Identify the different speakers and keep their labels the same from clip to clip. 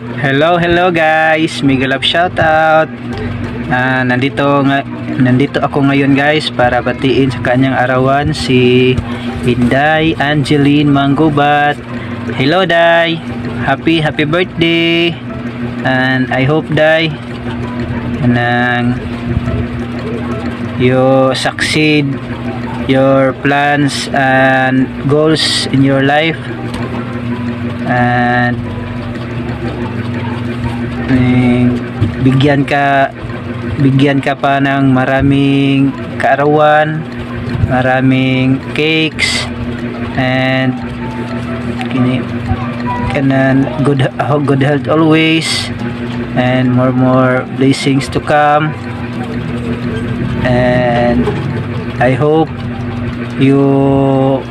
Speaker 1: Hello guys, Mega Love shoutout. Nandito ako ngayon guys para batiin sa kanyang arawan si Inday Angeline Manggubat. Hello Day, happy birthday, and I hope Day you succeed your plans and goals in your life, and bigyan ka pa ng maraming kaarawan, maraming cakes, and good health always, and more blessings to come. And I hope you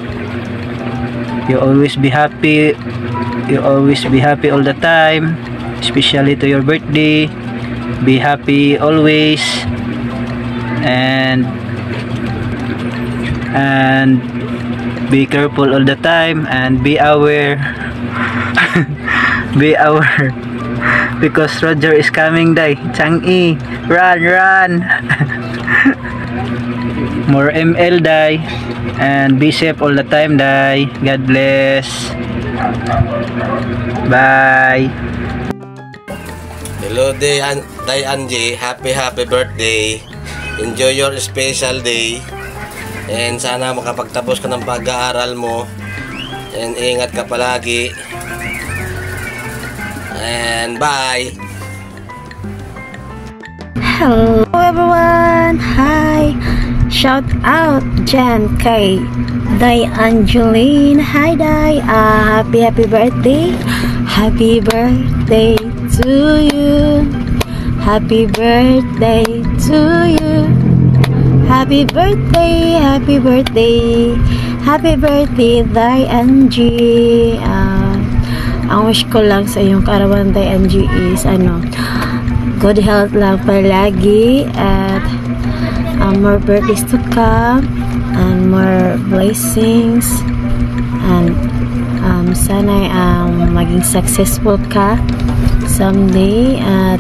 Speaker 1: always be happy, all the time, especially to your birthday. Be happy always, and be careful all the time, and be aware be aware because Roger is coming. Day Changi, run more ml Day, and be safe all the time Day. God bless, bye.
Speaker 2: Hello Day Angie, happy birthday. Enjoy your special day, and sana makapagtapos ka ng pag-aaral mo, and ingat ka palagi, and bye.
Speaker 3: Hello everyone, hi, shout out dyan kay Day Angeline. Hi Day, happy birthday to you, happy birthday to you, happy birthday Day Angie. Ang wish ko lang sa iyong kaarawan Day Angie is good health lang palagi, at more birthdays to come, and more blessings, and sana maging successful ka someday, at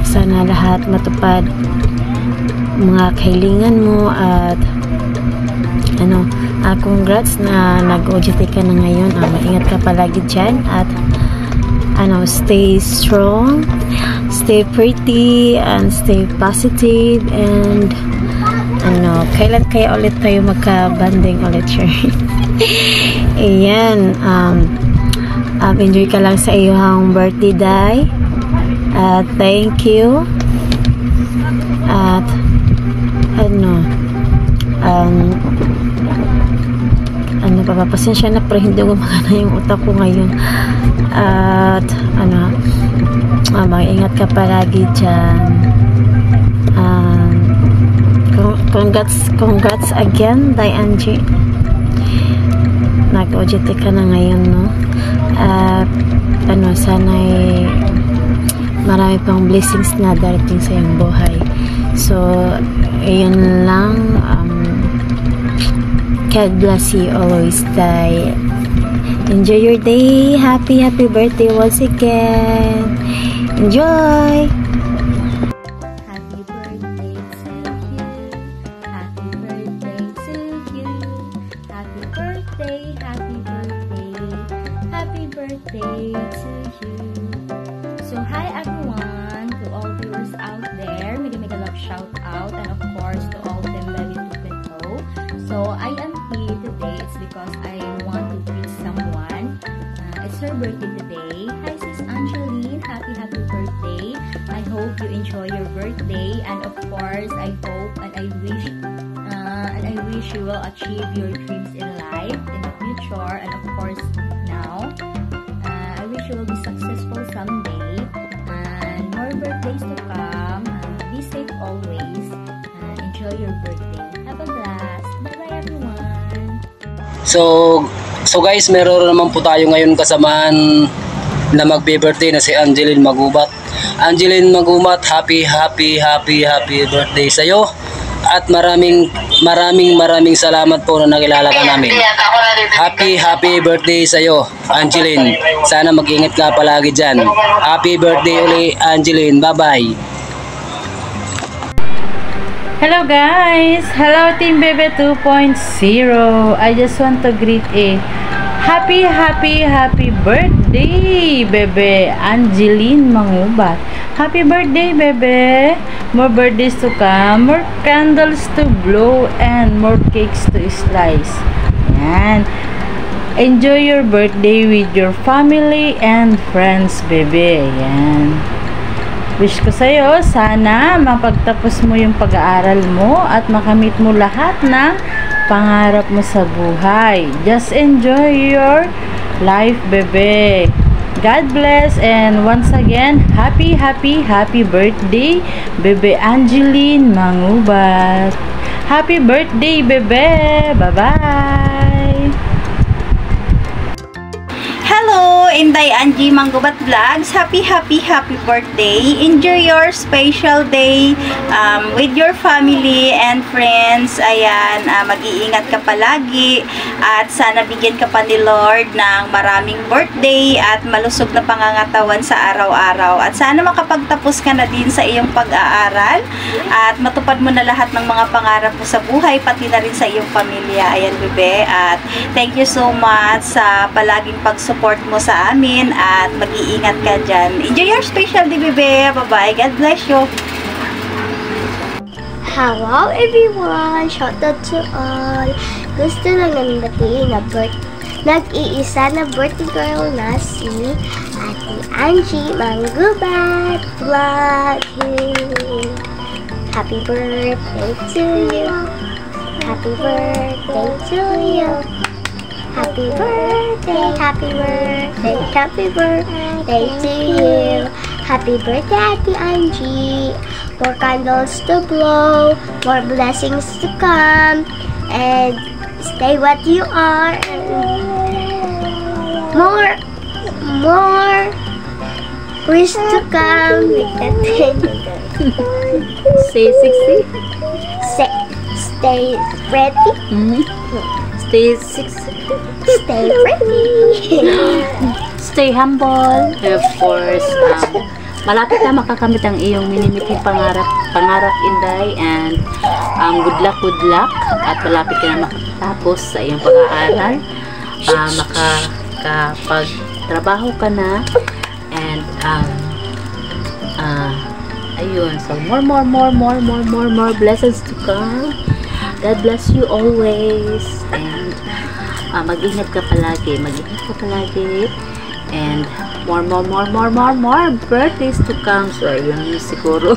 Speaker 3: sana lahat matupad mga kahilingan mo, at congrats na nag-OJT ka na ngayon. Maingat ka palagi dyan, at stay strong, stay pretty, and stay positive, and kailan kaya ulit tayo magka-banding ulit, sure. Ayan, enjoy ka lang sa iyong birthday Day, at thank you, at papapasensya na pero hindi gumagana yung utak ko ngayon, at mag-ingat ka palagi dyan. Congrats again Day Angie, nag-OJT ka na ngayon, no? Sana'y marami pang blessings na darating sa iyong buhay. So ayun lang, God bless you always Day. Enjoy your day, happy birthday once again, enjoy.
Speaker 4: Happy birthday to you. So hi everyone, to all viewers out there, mega love shout out, and of course to all of them Baby 2.0. So I am here today, it's because I want to greet someone. It's her birthday today. Hi sis Angeline, happy birthday. I hope you enjoy your birthday, and of course I hope and I wish you will achieve your dreams in life, in the future, and of course now. I wish you will be successful someday, and more birthdays to come. Be safe always, and enjoy your birthday. Have a blast. Bye bye everyone.
Speaker 5: So guys, meron naman po tayo ngayon kasamahan na magbe-birthday na si Angeline Manggubat. Angeline Manggubat, happy birthday sa iyo. at maraming salamat po na nakilala ka namin. Happy birthday sa iyo, Angeline. Sana mag-ingat ka palagi dyan. Happy birthday uli, Angeline. Bye-bye.
Speaker 6: Hello guys! Hello Team Bebe 2.0. I just want to greet a happy birthday, Bebe Angeline Mangubat. Happy birthday, Bebe! More birthdays to come, more candles to blow, and more cakes to slice. Yan. Enjoy your birthday with your family and friends, Bebe. Yan. Wish ko sa'yo, sana mapagtapos mo yung pag-aaral mo at makamit mo lahat ng pangarap mo sa buhay. Just enjoy your life, Bebe. God bless, and once again, happy birthday, Bebe Angeline Mangubat. Happy birthday, Bebe. Bye-bye.
Speaker 7: Hello, Inday Angie Mangubat Vlogs. Happy birthday. Enjoy your special day with your family and friends. Ayan, mag-iingat ka palagi at sana bigyan ka pa ni Lord ng maraming birthday at malusog na pangangatawan sa araw-araw. At sana makapagtapos ka na din sa iyong pag-aaral at matupad mo na lahat ng mga pangarap mo sa buhay, pati na rin sa iyong pamilya. Ayan, Bebe. At thank you so much sa palaging pag-support mo sa amin at mag-iingat ka dyan. Enjoy your special day, Bebe. Bye-bye. God bless you.
Speaker 8: Hello everyone! Shoutout to all! Gusto lang namin batiin na nag-iisa na birthday girl na si Ate Angie Mangubat Vlog. Happy birthday to you! Happy birthday to you! Happy birthday, happy birthday, happy birthday to you. Happy birthday, Ate Angie. More candles to blow, more blessings to come, and stay what you are. More wish to come.
Speaker 6: Say 60.
Speaker 8: Stay ready.
Speaker 6: Stay 60.
Speaker 8: Stay ready.
Speaker 6: Stay humble. And of course, malapit na makakamit ang iyong minimiting pangarap, Inday, and good luck, at malapit ka na makatapos sa iyong pag-aaral, makakapagtrabaho ka na, and ayun, so more blessings to come. God bless you always, and mag-ingat ka palagi, and more birthdays to come. So ayun, siguro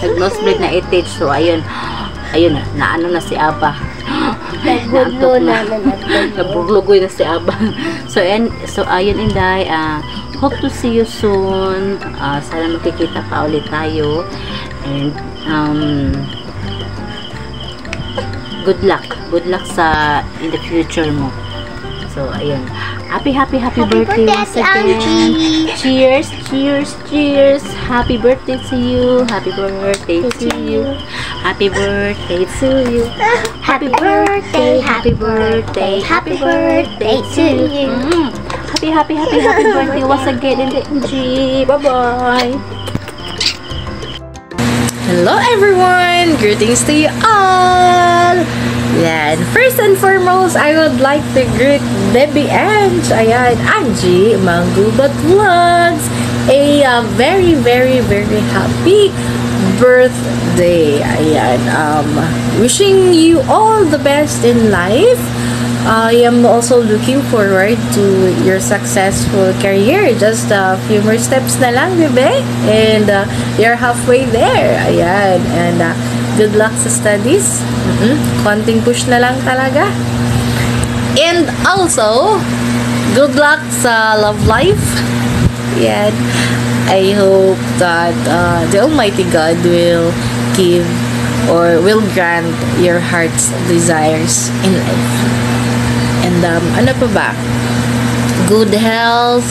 Speaker 6: nag-nosebleed na itage. So ayun na ano na si Aba. Nabuglogoy na si Aba. So ayun, Inday, hope to see you soon. Sana makikita pa ulit tayo, and good luck sa in the future mo. So ayun, happy birthday once again. Cheers. Happy birthday to you. Happy birthday to you. Happy birthday to you.
Speaker 8: Happy birthday to you.
Speaker 6: Happy birthday once again, Angie. Bye-bye.
Speaker 9: Hello everyone! Greetings to you all! Yan. First and foremost, I would like to greet Baby Ange. Ayan, Angie Mangubat Vlogs. A very happy birthday. Ayan. Wishing you all the best in life. I am also looking forward to your successful career. Just a few more steps na lang, bebe. And you're halfway there. Ayan. And good luck sa studies. Konting push na lang talaga. And also, good luck sa love life. Ayan. I hope that the Almighty God will give or will grant your heart's desires in life. And ano pa ba? Good health,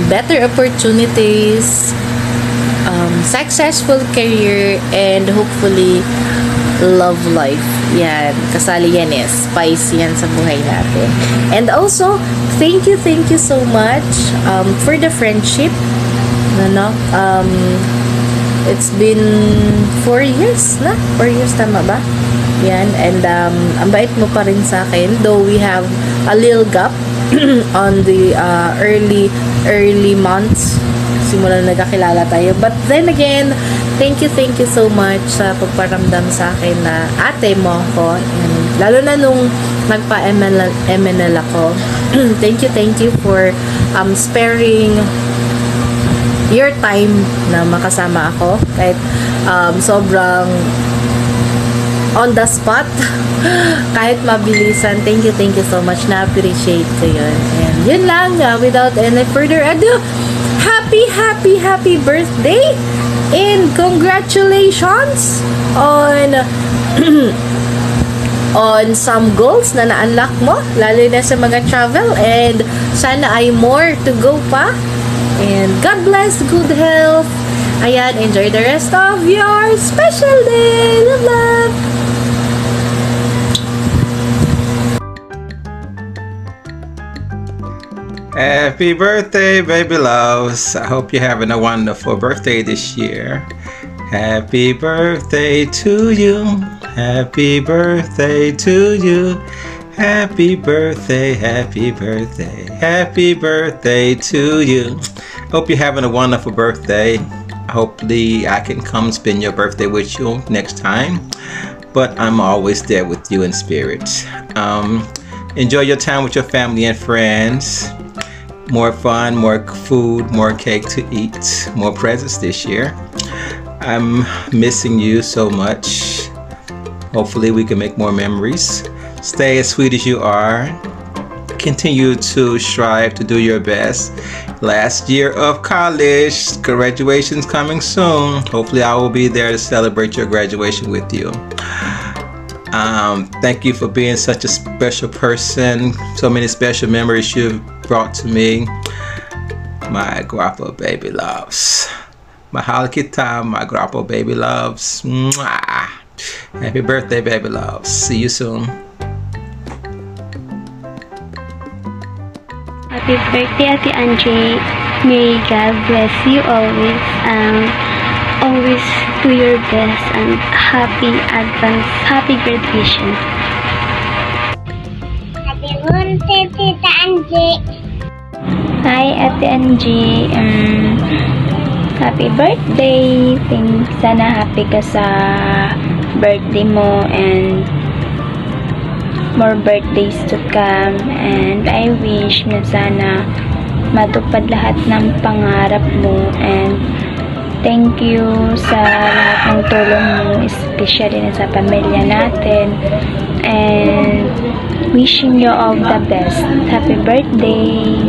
Speaker 9: better opportunities, successful career, and hopefully love life. Yan, kasali yan eh. Spice yan sa buhay natin. And also, thank you so much for the friendship. It's been 4 years na? 4 years, tama ba? Yan, and ang bait mo pa rin sa akin, though we have a little gap on the early months simula na nagkakilala tayo. But then again, thank you so much sa pagparamdam sa akin na ate mo ako. And lalo na nung nagpa-MNL ako. Thank you for sparing your time na makasama ako. Kahit sobrang on the spot. Kahit mabilisan. Thank you so much. Na-appreciate ko yun. And yun lang. Without any further ado, happy birthday! And congratulations on on some goals na na-unlock mo. Lalo na sa mga travel. And sana ay more to go pa. And God bless, good health. Ayan, enjoy the rest of your special day. Love.
Speaker 10: Happy birthday, baby loves. I hope you're having a wonderful birthday this year. Happy birthday to you. Happy birthday to you. Happy birthday, happy birthday. Happy birthday to you. Hope you're having a wonderful birthday. Hopefully I can come spend your birthday with you next time. But I'm always there with you in spirit. Enjoy your time with your family and friends. More fun, more food, more cake to eat, more presents this year. I'm missing you so much. Hopefully we can make more memories. Stay as sweet as you are. Continue to strive to do your best. Last year of college, graduation's coming soon. Hopefully I will be there to celebrate your graduation with you. Thank you for being such a special person. So many special memories you've brought to me. My guapo baby loves. Mahal kita, my guapo baby loves. Mwah. Happy birthday, baby loves. See you soon.
Speaker 8: Happy birthday, Ate Angie. May God bless you always. Always do your best and happy graduation. Happy birthday, Tita Angie. Hi, Ate Angie. Happy birthday. Sana happy ka sa birthday mo and more birthdays to come. And I wish na sana matupad lahat ng pangarap mo. And thank you sa lahat ng tulong mo, especially na sa pamilya natin. And wishing you all the best. Happy birthday!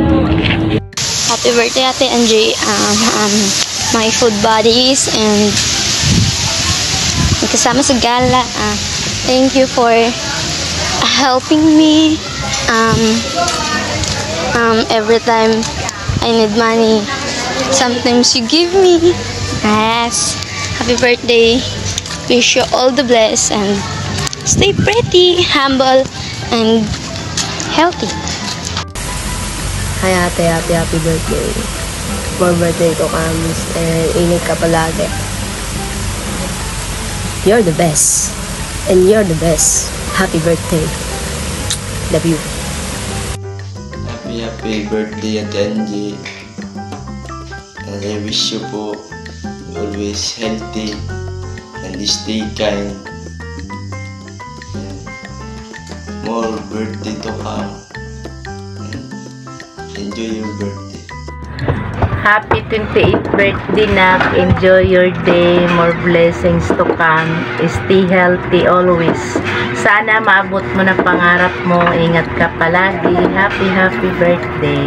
Speaker 8: Happy birthday, Ate Angie. My food buddies and kasama sa gala. Thank you for helping me. Every time I need money, sometimes you give me. Yes. Happy birthday. Wish you all the best and stay pretty, humble, and healthy.
Speaker 11: Hi ate, happy birthday. More birthday ko kamis and ingat ka palagi. You're the best. And you're the best. Happy birthday. Love you.
Speaker 12: Happy birthday, Ate Angie. And I wish you po always healthy and stay kind. And more birthday to come. And enjoy your birthday.
Speaker 6: Happy 28th birthday, Nak. Enjoy your day. More blessings to come. Stay healthy always. Sana maabot mo na pangarap mo. Ingat ka palagi. Happy birthday.